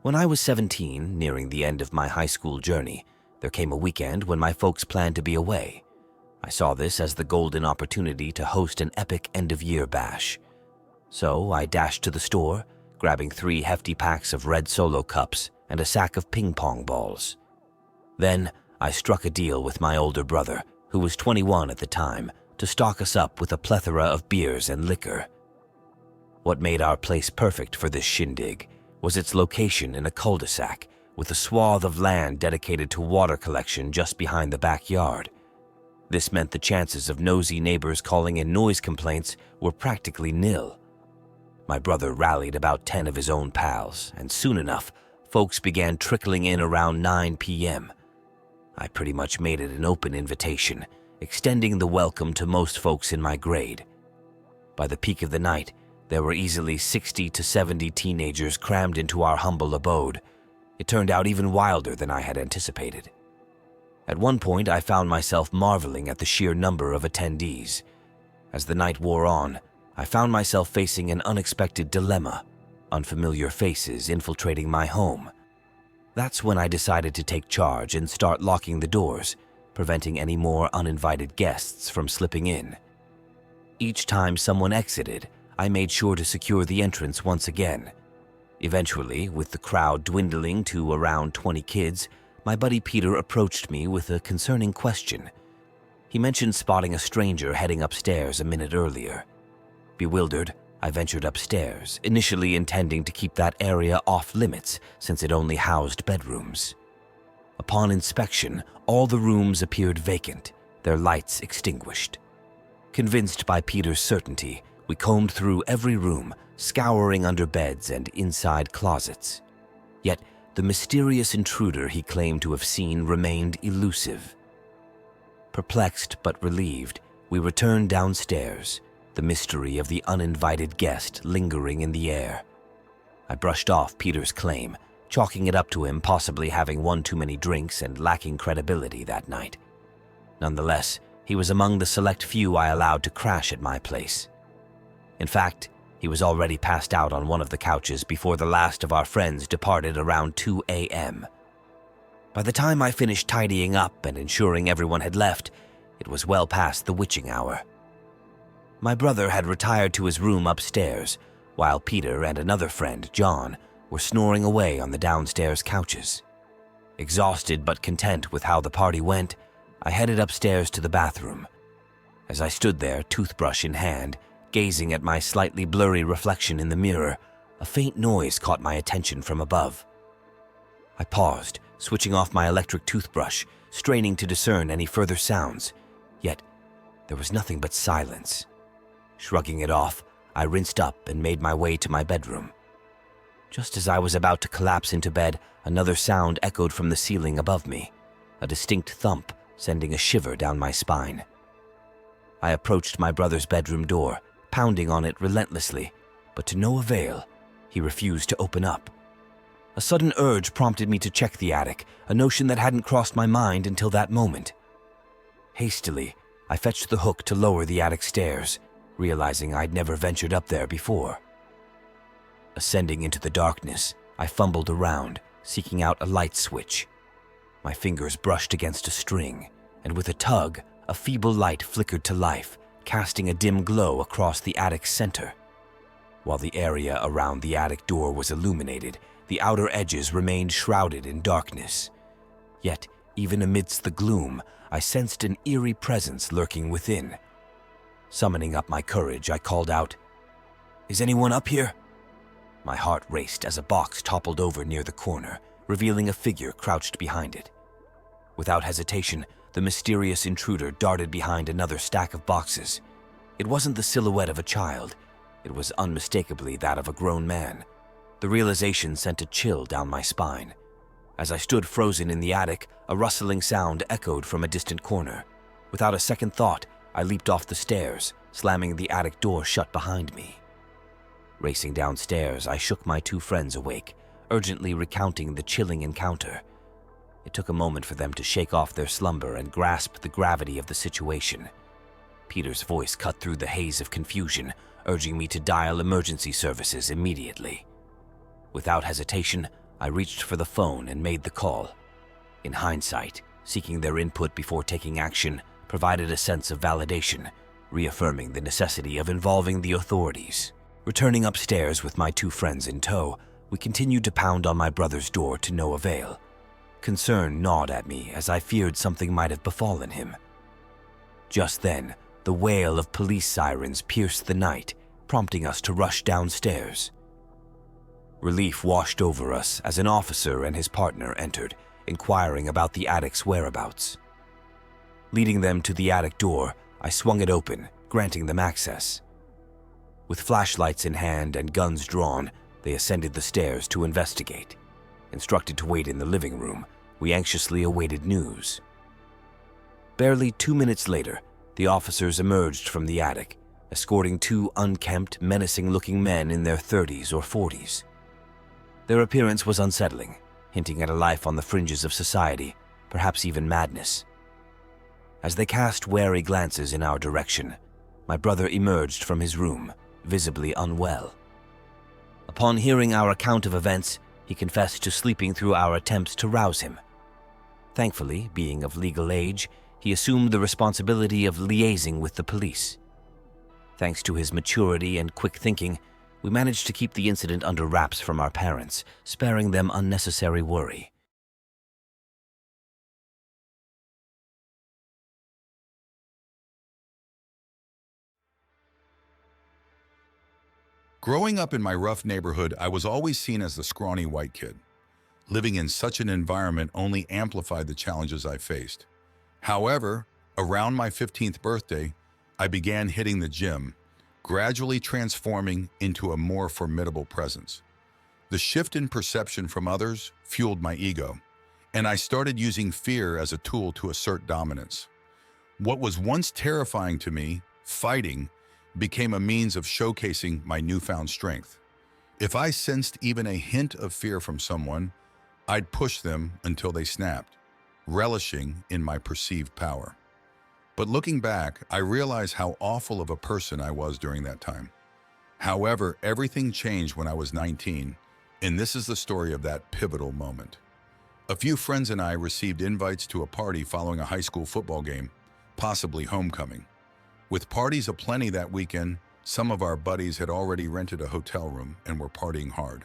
When I was 17, nearing the end of my high school journey, there came a weekend when my folks planned to be away. I saw this as the golden opportunity to host an epic end-of-year bash. So I dashed to the store, grabbing 3 hefty packs of red Solo cups and a sack of ping-pong balls. Then I struck a deal with my older brother, who was 21 at the time, to stock us up with a plethora of beers and liquor. What made our place perfect for this shindig was its location in a cul-de-sac with a swath of land dedicated to water collection just behind the backyard. This meant the chances of nosy neighbors calling in noise complaints were practically nil. My brother rallied about 10 of his own pals, and soon enough, folks began trickling in around 9 p.m. I pretty much made it an open invitation, extending the welcome to most folks in my grade. By the peak of the night, there were easily 60 to 70 teenagers crammed into our humble abode. It turned out even wilder than I had anticipated. At one point, I found myself marveling at the sheer number of attendees. As the night wore on, I found myself facing an unexpected dilemma, unfamiliar faces infiltrating my home. That's when I decided to take charge and start locking the doors, preventing any more uninvited guests from slipping in. Each time someone exited, I made sure to secure the entrance once again. Eventually, with the crowd dwindling to around 20 kids, my buddy Peter approached me with a concerning question. He mentioned spotting a stranger heading upstairs a minute earlier. Bewildered, I ventured upstairs, initially intending to keep that area off limits since it only housed bedrooms. Upon inspection, all the rooms appeared vacant, their lights extinguished. Convinced by Peter's certainty, we combed through every room, scouring under beds and inside closets. Yet, the mysterious intruder he claimed to have seen remained elusive. Perplexed but relieved, we returned downstairs, the mystery of the uninvited guest lingering in the air. I brushed off Peter's claim, chalking it up to him possibly having one too many drinks and lacking credibility that night. Nonetheless, he was among the select few I allowed to crash at my place. In fact, he was already passed out on one of the couches before the last of our friends departed around 2 a.m. By the time I finished tidying up and ensuring everyone had left, it was well past the witching hour. My brother had retired to his room upstairs, while Peter and another friend, John, were snoring away on the downstairs couches. Exhausted but content with how the party went, I headed upstairs to the bathroom. As I stood there, toothbrush in hand, gazing at my slightly blurry reflection in the mirror, a faint noise caught my attention from above. I paused, switching off my electric toothbrush, straining to discern any further sounds, yet there was nothing but silence. Shrugging it off, I rinsed up and made my way to my bedroom. Just as I was about to collapse into bed, another sound echoed from the ceiling above me, a distinct thump sending a shiver down my spine. I approached my brother's bedroom door, pounding on it relentlessly, but to no avail. He refused to open up. A sudden urge prompted me to check the attic, a notion that hadn't crossed my mind until that moment. Hastily, I fetched the hook to lower the attic stairs, realizing I'd never ventured up there before. Ascending into the darkness, I fumbled around, seeking out a light switch. My fingers brushed against a string, and with a tug, a feeble light flickered to life, casting a dim glow across the attic's center. While the area around the attic door was illuminated, the outer edges remained shrouded in darkness. Yet, even amidst the gloom, I sensed an eerie presence lurking within. Summoning up my courage, I called out, "Is anyone up here?" My heart raced as a box toppled over near the corner, revealing a figure crouched behind it. Without hesitation, the mysterious intruder darted behind another stack of boxes. It wasn't the silhouette of a child. It was unmistakably that of a grown man. The realization sent a chill down my spine. As I stood frozen in the attic, a rustling sound echoed from a distant corner. Without a second thought, I leaped off the stairs, slamming the attic door shut behind me. Racing downstairs, I shook my 2 friends awake, urgently recounting the chilling encounter. It took a moment for them to shake off their slumber and grasp the gravity of the situation. Peter's voice cut through the haze of confusion, urging me to dial emergency services immediately. Without hesitation, I reached for the phone and made the call. In hindsight, seeking their input before taking action provided a sense of validation, reaffirming the necessity of involving the authorities. Returning upstairs with my two friends in tow, we continued to pound on my brother's door to no avail. Concern gnawed at me as I feared something might have befallen him. Just then, the wail of police sirens pierced the night, prompting us to rush downstairs. Relief washed over us as an officer and his partner entered, inquiring about the attic's whereabouts. Leading them to the attic door, I swung it open, granting them access. With flashlights in hand and guns drawn, they ascended the stairs to investigate. Instructed to wait in the living room, we anxiously awaited news. Barely 2 minutes later, the officers emerged from the attic, escorting two unkempt, menacing-looking men in their 30s or 40s. Their appearance was unsettling, hinting at a life on the fringes of society, perhaps even madness. As they cast wary glances in our direction, my brother emerged from his room, visibly unwell. Upon hearing our account of events, he confessed to sleeping through our attempts to rouse him. Thankfully, being of legal age, he assumed the responsibility of liaising with the police. Thanks to his maturity and quick thinking, we managed to keep the incident under wraps from our parents, sparing them unnecessary worry. Growing up in my rough neighborhood, I was always seen as the scrawny white kid. Living in such an environment only amplified the challenges I faced. However, around my 15th birthday, I began hitting the gym, gradually transforming into a more formidable presence. The shift in perception from others fueled my ego, and I started using fear as a tool to assert dominance. What was once terrifying to me, fighting, became a means of showcasing my newfound strength. If I sensed even a hint of fear from someone, I'd push them until they snapped, relishing in my perceived power. But looking back, I realize how awful of a person I was during that time. However, everything changed when I was 19, and this is the story of that pivotal moment. A few friends and I received invites to a party following a high school football game, possibly homecoming. With parties aplenty that weekend, some of our buddies had already rented a hotel room and were partying hard.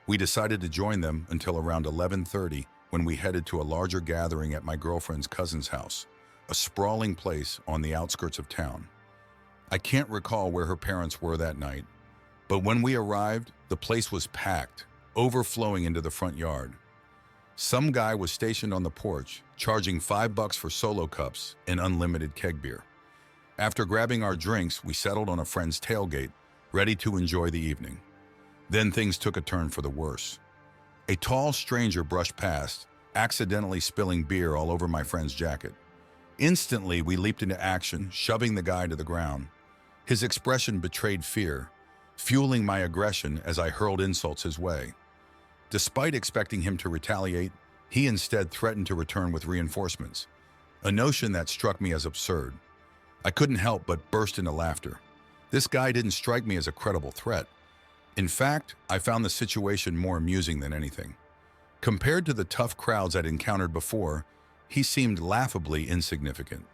We decided to join them until around 11:30 when we headed to a larger gathering at my girlfriend's cousin's house, a sprawling place on the outskirts of town. I can't recall where her parents were that night, but when we arrived, the place was packed, overflowing into the front yard. Some guy was stationed on the porch, charging $5 for solo cups and unlimited keg beer. After grabbing our drinks, we settled on a friend's tailgate, ready to enjoy the evening. Then things took a turn for the worse. A tall stranger brushed past, accidentally spilling beer all over my friend's jacket. Instantly, we leaped into action, shoving the guy to the ground. His expression betrayed fear, fueling my aggression as I hurled insults his way. Despite expecting him to retaliate, he instead threatened to return with reinforcements, a notion that struck me as absurd. I couldn't help but burst into laughter. This guy didn't strike me as a credible threat. In fact, I found the situation more amusing than anything. Compared to the tough crowds I'd encountered before, he seemed laughably insignificant.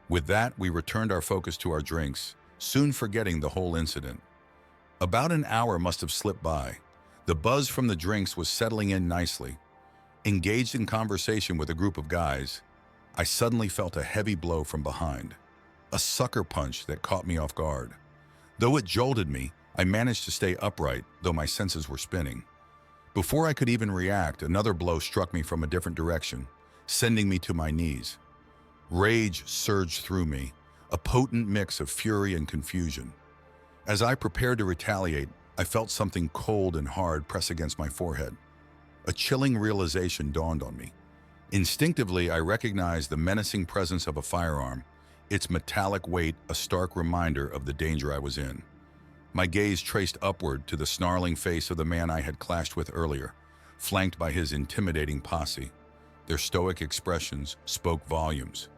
With that, we returned our focus to our drinks, soon forgetting the whole incident. About an hour must have slipped by. The buzz from the drinks was settling in nicely. Engaged in conversation with a group of guys, I suddenly felt a heavy blow from behind. A sucker punch that caught me off guard. Though it jolted me, I managed to stay upright, though my senses were spinning. Before I could even react, another blow struck me from a different direction, sending me to my knees. Rage surged through me, a potent mix of fury and confusion. As I prepared to retaliate, I felt something cold and hard press against my forehead. A chilling realization dawned on me. Instinctively, I recognized the menacing presence of a firearm, its metallic weight a stark reminder of the danger I was in. My gaze traced upward to the snarling face of the man I had clashed with earlier, flanked by his intimidating posse. Their stoic expressions spoke volumes.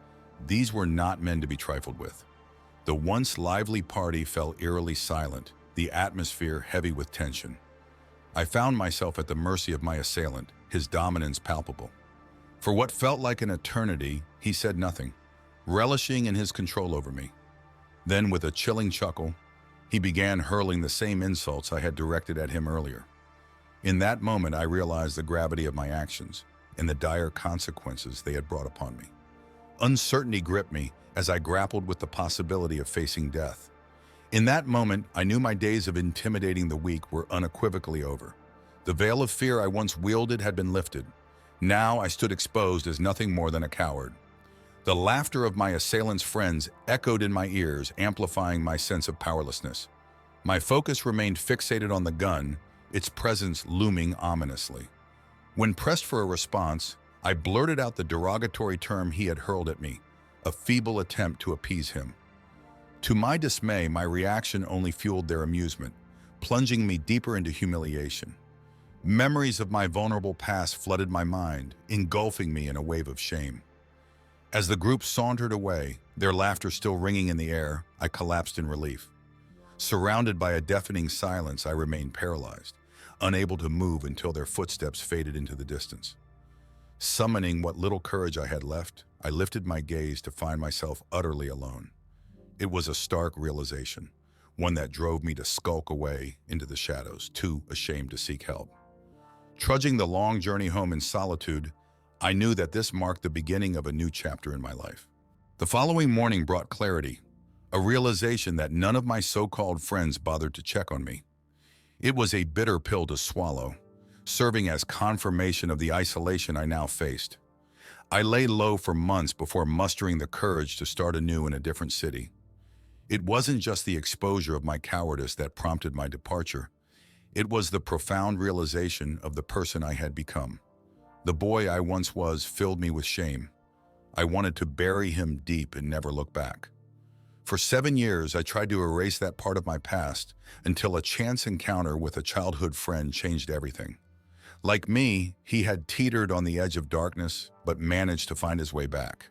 These were not men to be trifled with. The once lively party fell eerily silent, the atmosphere heavy with tension. I found myself at the mercy of my assailant, his dominance palpable. For what felt like an eternity, he said nothing, relishing in his control over me. Then, with a chilling chuckle, he began hurling the same insults I had directed at him earlier. In that moment, I realized the gravity of my actions and the dire consequences they had brought upon me. Uncertainty gripped me as I grappled with the possibility of facing death. In that moment, I knew my days of intimidating the weak were unequivocally over. The veil of fear I once wielded had been lifted. Now I stood exposed as nothing more than a coward. The laughter of my assailant's friends echoed in my ears, amplifying my sense of powerlessness. My focus remained fixated on the gun, its presence looming ominously. When pressed for a response, I blurted out the derogatory term he had hurled at me, a feeble attempt to appease him. To my dismay, my reaction only fueled their amusement, plunging me deeper into humiliation. Memories of my vulnerable past flooded my mind, engulfing me in a wave of shame. As the group sauntered away, their laughter still ringing in the air, I collapsed in relief. Surrounded by a deafening silence, I remained paralyzed, unable to move until their footsteps faded into the distance. Summoning what little courage I had left, I lifted my gaze to find myself utterly alone. It was a stark realization, one that drove me to skulk away into the shadows, too ashamed to seek help. Trudging the long journey home in solitude, I knew that this marked the beginning of a new chapter in my life. The following morning brought clarity, a realization that none of my so-called friends bothered to check on me. It was a bitter pill to swallow, serving as confirmation of the isolation I now faced. I lay low for months before mustering the courage to start anew in a different city. It wasn't just the exposure of my cowardice that prompted my departure. It was the profound realization of the person I had become. The boy I once was filled me with shame. I wanted to bury him deep and never look back. For 7 years, I tried to erase that part of my past until a chance encounter with a childhood friend changed everything. Like me, he had teetered on the edge of darkness, but managed to find his way back.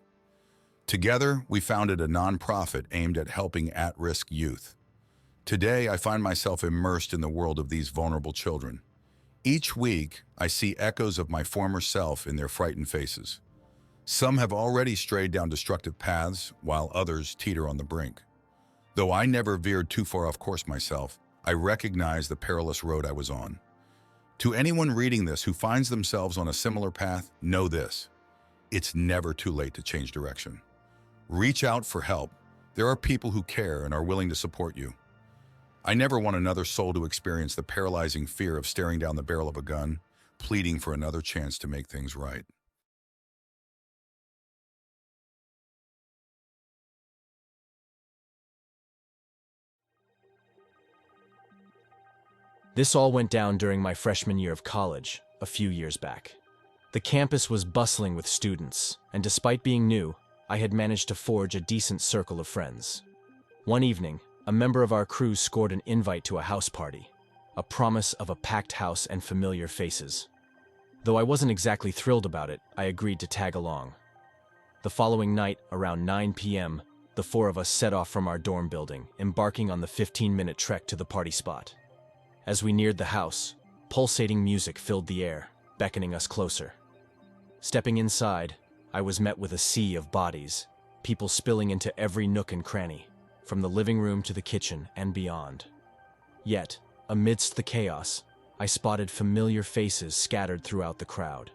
Together, we founded a nonprofit aimed at helping at-risk youth. Today, I find myself immersed in the world of these vulnerable children. Each week, I see echoes of my former self in their frightened faces. Some have already strayed down destructive paths, while others teeter on the brink. Though I never veered too far off course myself, I recognize the perilous road I was on. To anyone reading this who finds themselves on a similar path, know this: it's never too late to change direction. Reach out for help. There are people who care and are willing to support you. I never want another soul to experience the paralyzing fear of staring down the barrel of a gun, pleading for another chance to make things right. This all went down during my freshman year of college, a few years back. The campus was bustling with students, and despite being new, I had managed to forge a decent circle of friends. One evening, a member of our crew scored an invite to a house party, a promise of a packed house and familiar faces. Though I wasn't exactly thrilled about it, I agreed to tag along. The following night, around 9 p.m., the 4 of us set off from our dorm building, embarking on the 15-minute trek to the party spot. As we neared the house, pulsating music filled the air, beckoning us closer. Stepping inside, I was met with a sea of bodies, people spilling into every nook and cranny, from the living room to the kitchen and beyond. Yet, amidst the chaos, I spotted familiar faces scattered throughout the crowd.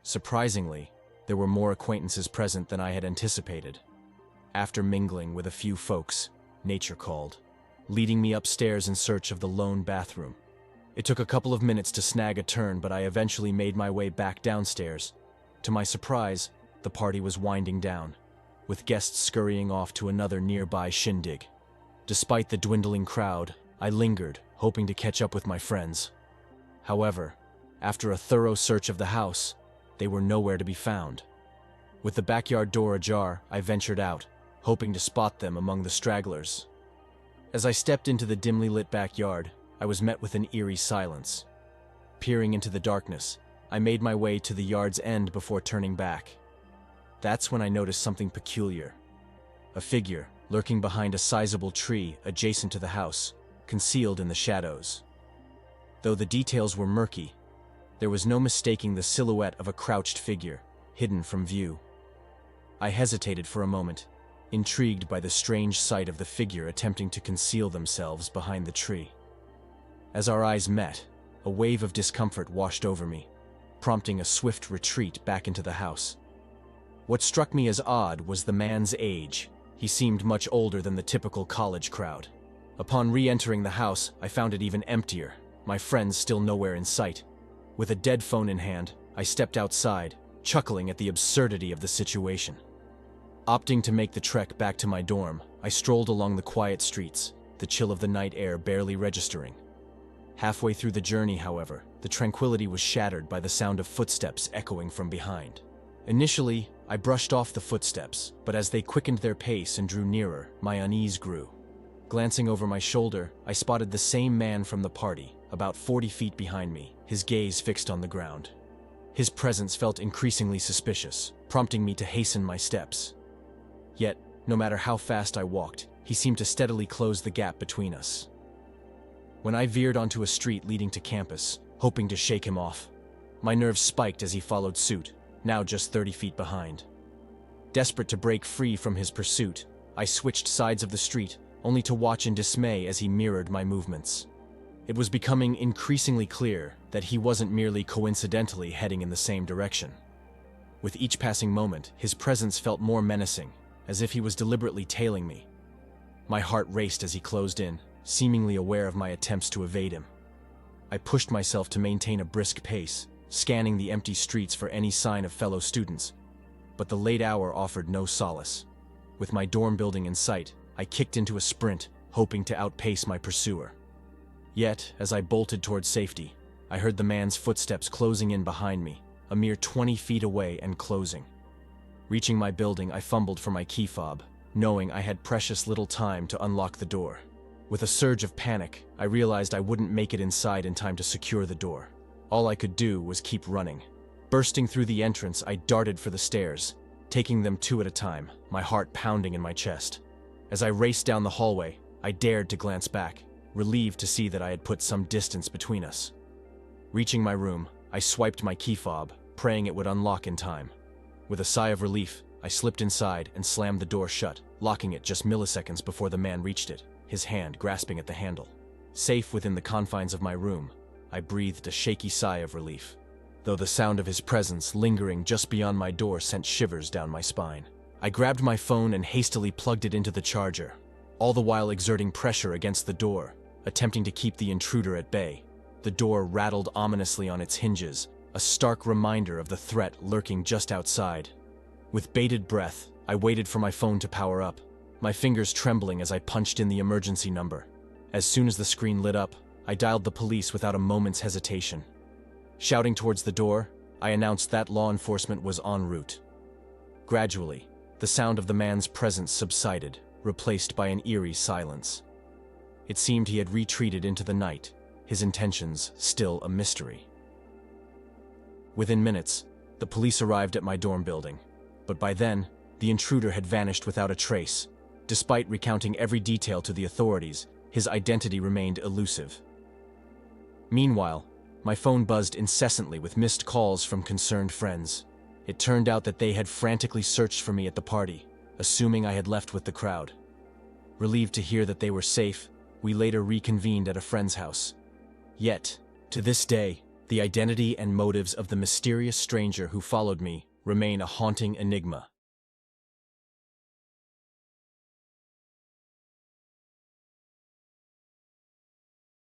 Surprisingly, there were more acquaintances present than I had anticipated. After mingling with a few folks, nature called, leading me upstairs in search of the lone bathroom. It took a couple of minutes to snag a turn, but I eventually made my way back downstairs. To my surprise, the party was winding down, with guests scurrying off to another nearby shindig. Despite the dwindling crowd, I lingered, hoping to catch up with my friends. However, after a thorough search of the house, they were nowhere to be found. With the backyard door ajar, I ventured out, hoping to spot them among the stragglers. As I stepped into the dimly lit backyard, I was met with an eerie silence. Peering into the darkness, I made my way to the yard's end before turning back. That's when I noticed something peculiar. A figure lurking behind a sizable tree adjacent to the house, concealed in the shadows. Though the details were murky, there was no mistaking the silhouette of a crouched figure, hidden from view. I hesitated for a moment, intrigued by the strange sight of the figure attempting to conceal themselves behind the tree. As our eyes met, a wave of discomfort washed over me, prompting a swift retreat back into the house. What struck me as odd was the man's age. He seemed much older than the typical college crowd. Upon re-entering the house, I found it even emptier, my friends still nowhere in sight. With a dead phone in hand, I stepped outside, chuckling at the absurdity of the situation. Opting to make the trek back to my dorm, I strolled along the quiet streets, the chill of the night air barely registering. Halfway through the journey, however, the tranquility was shattered by the sound of footsteps echoing from behind. Initially, I brushed off the footsteps, but as they quickened their pace and drew nearer, my unease grew. Glancing over my shoulder, I spotted the same man from the party, about 40 feet behind me, his gaze fixed on the ground. His presence felt increasingly suspicious, prompting me to hasten my steps. Yet, no matter how fast I walked, he seemed to steadily close the gap between us. When I veered onto a street leading to campus, hoping to shake him off, my nerves spiked as he followed suit, now just 30 feet behind. Desperate to break free from his pursuit, I switched sides of the street, only to watch in dismay as he mirrored my movements. It was becoming increasingly clear that he wasn't merely coincidentally heading in the same direction. With each passing moment, his presence felt more menacing, as if he was deliberately tailing me. My heart raced as he closed in, seemingly aware of my attempts to evade him. I pushed myself to maintain a brisk pace, scanning the empty streets for any sign of fellow students, but the late hour offered no solace. With my dorm building in sight, I kicked into a sprint, hoping to outpace my pursuer. Yet, as I bolted towards safety, I heard the man's footsteps closing in behind me, a mere 20 feet away and closing. Reaching my building, I fumbled for my key fob, knowing I had precious little time to unlock the door. With a surge of panic, I realized I wouldn't make it inside in time to secure the door. All I could do was keep running. Bursting through the entrance, I darted for the stairs, taking them two at a time, my heart pounding in my chest. As I raced down the hallway, I dared to glance back, relieved to see that I had put some distance between us. Reaching my room, I swiped my key fob, praying it would unlock in time. With a sigh of relief, I slipped inside and slammed the door shut, locking it just milliseconds before the man reached it, his hand grasping at the handle. Safe within the confines of my room, I breathed a shaky sigh of relief, though the sound of his presence lingering just beyond my door sent shivers down my spine. I grabbed my phone and hastily plugged it into the charger, all the while exerting pressure against the door, attempting to keep the intruder at bay. The door rattled ominously on its hinges, a stark reminder of the threat lurking just outside. With bated breath, I waited for my phone to power up, my fingers trembling as I punched in the emergency number. As soon as the screen lit up, I dialed the police without a moment's hesitation. Shouting towards the door, I announced that law enforcement was en route. Gradually, the sound of the man's presence subsided, replaced by an eerie silence. It seemed he had retreated into the night, his intentions still a mystery. Within minutes, the police arrived at my dorm building, but by then, the intruder had vanished without a trace. Despite recounting every detail to the authorities, his identity remained elusive. Meanwhile, my phone buzzed incessantly with missed calls from concerned friends. It turned out that they had frantically searched for me at the party, assuming I had left with the crowd. Relieved to hear that they were safe, we later reconvened at a friend's house. Yet, to this day, the identity and motives of the mysterious stranger who followed me remain a haunting enigma.